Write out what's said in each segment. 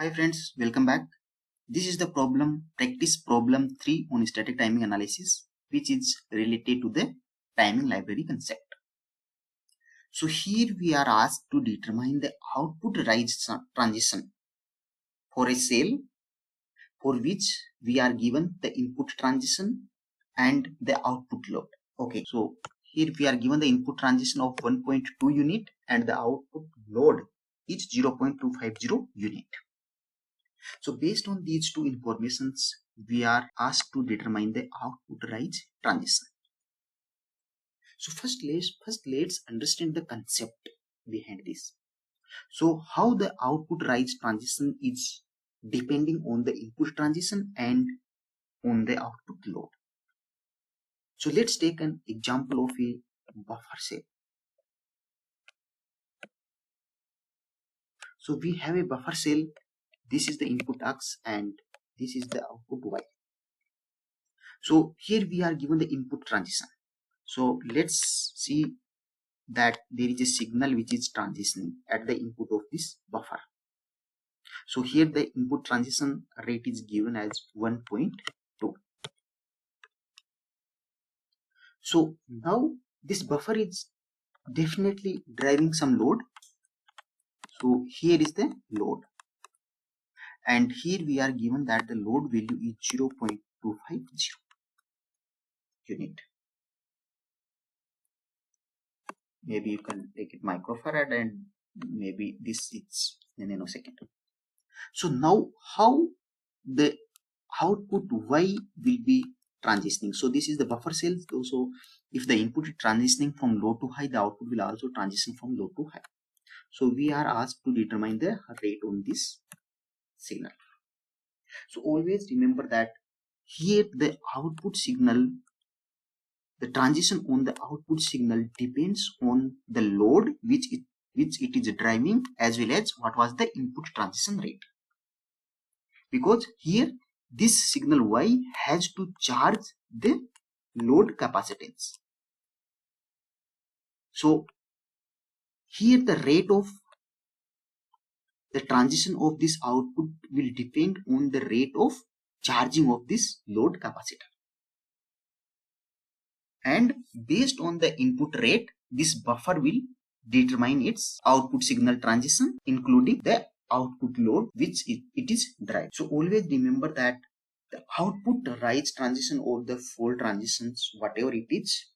Hi friends, welcome back. This is the practice problem 3 on static timing analysis, which is related to the timing library concept. So here we are asked to determine the output rise transition for a cell for which we are given the input transition and the output load. Okay, so here we are given the input transition of 1.2 unit and the output load is 0.250 unit. So based on these two informations, we are asked to determine the output rise transition. So first let's understand the concept behind this. So how the output rise transition is depending on the input transition and on the output load. So let's take an example of a buffer cell. So we have a buffer cell. This is the input X and this is the output Y. So here we are given the input transition. So let's see that there is a signal which is transitioning at the input of this buffer. So here the input transition rate is given as 1.2. So now this buffer is definitely driving some load. So here is the load. And here we are given that the load value is 0.250 unit. Maybe you can take it microfarad and maybe this is a nanosecond. So now how the output Y will be transitioning. So this is the buffer cell. So if the input is transitioning from low to high, the output will also transition from low to high. So we are asked to determine the rate on this signal. So always remember that here the output signal, the transition on the output signal depends on the load which it is driving, as well as what was the input transition rate. Because here this signal Y has to charge the load capacitance. So here the rate of the transition of this output will depend on the rate of charging of this load capacitor. And based on the input rate, this buffer will determine its output signal transition, including the output load which it is driving. So always remember that the output rise transition or the fall transitions, whatever it is,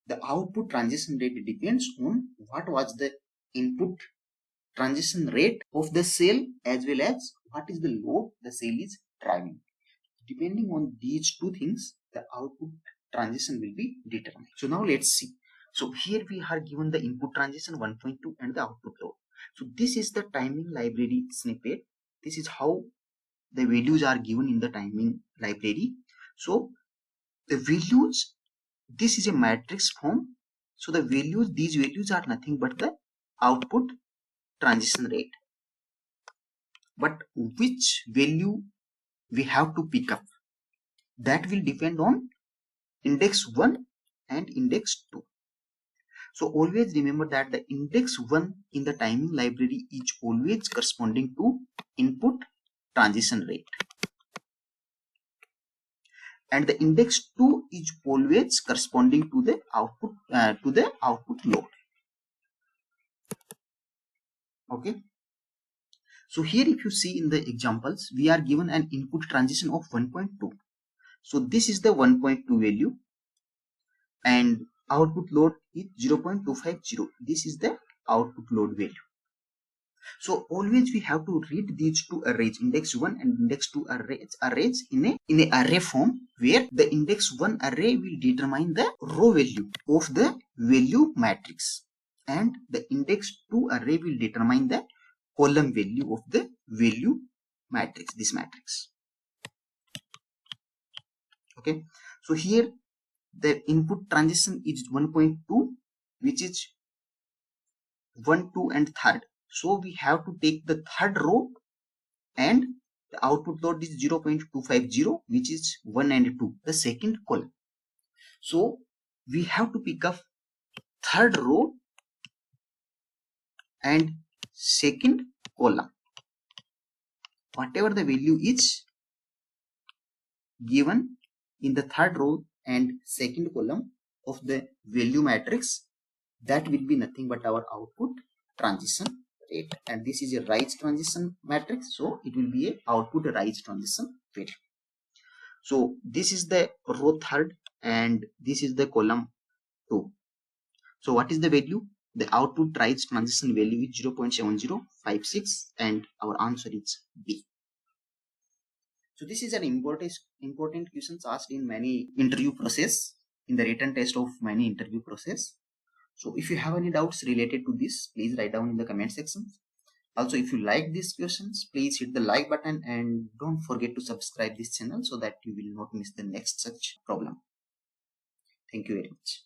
the output transition rate depends on what was the input transition rate of the cell, as well as what is the load the cell is driving. Depending on these two things, the output transition will be determined. So now let's see. So here we are given the input transition 1.2 and the output load. So this is the timing library snippet. This is how the values are given in the timing library. So the values, this is a matrix form. So the values, these values are nothing but the output transition rate. But which value we have to pick up, that will depend on index 1 and index 2. So always remember that the index 1 in the timing library is always corresponding to input transition rate, and the index 2 is always corresponding to the output load. Okay. So here if you see in the examples, we are given an input transition of 1.2. So this is the 1.2 value and output load is 0.250. This is the output load value. So always we have to read these two arrays, index 1 and index 2 arrays in a array form, where the index 1 array will determine the row value of the value matrix, and the index 2 array will determine the column value of the value matrix, this matrix. Okay, so here the input transition is 1.2, which is 1, 2 and third. So we have to take the third row, and the output load is 0.250, which is 1 and 2, the second column. So we have to pick up third row and second column. whatever the value is given in the third row and second column of the value matrix, that will be nothing but our output transition rate, and this is a rise transition matrix, so it will be a output rise transition rate. So this is the row third and this is the column 2. So what is the value? The output rise transition value is 0.7056 and our answer is B. So this is an important questions asked in many interview process, in the written test of many interview process. So if you have any doubts related to this, please write down in the comment section. Also, if you like these questions, please hit the like button and don't forget to subscribe this channel so that you will not miss the next such problem. Thank you very much.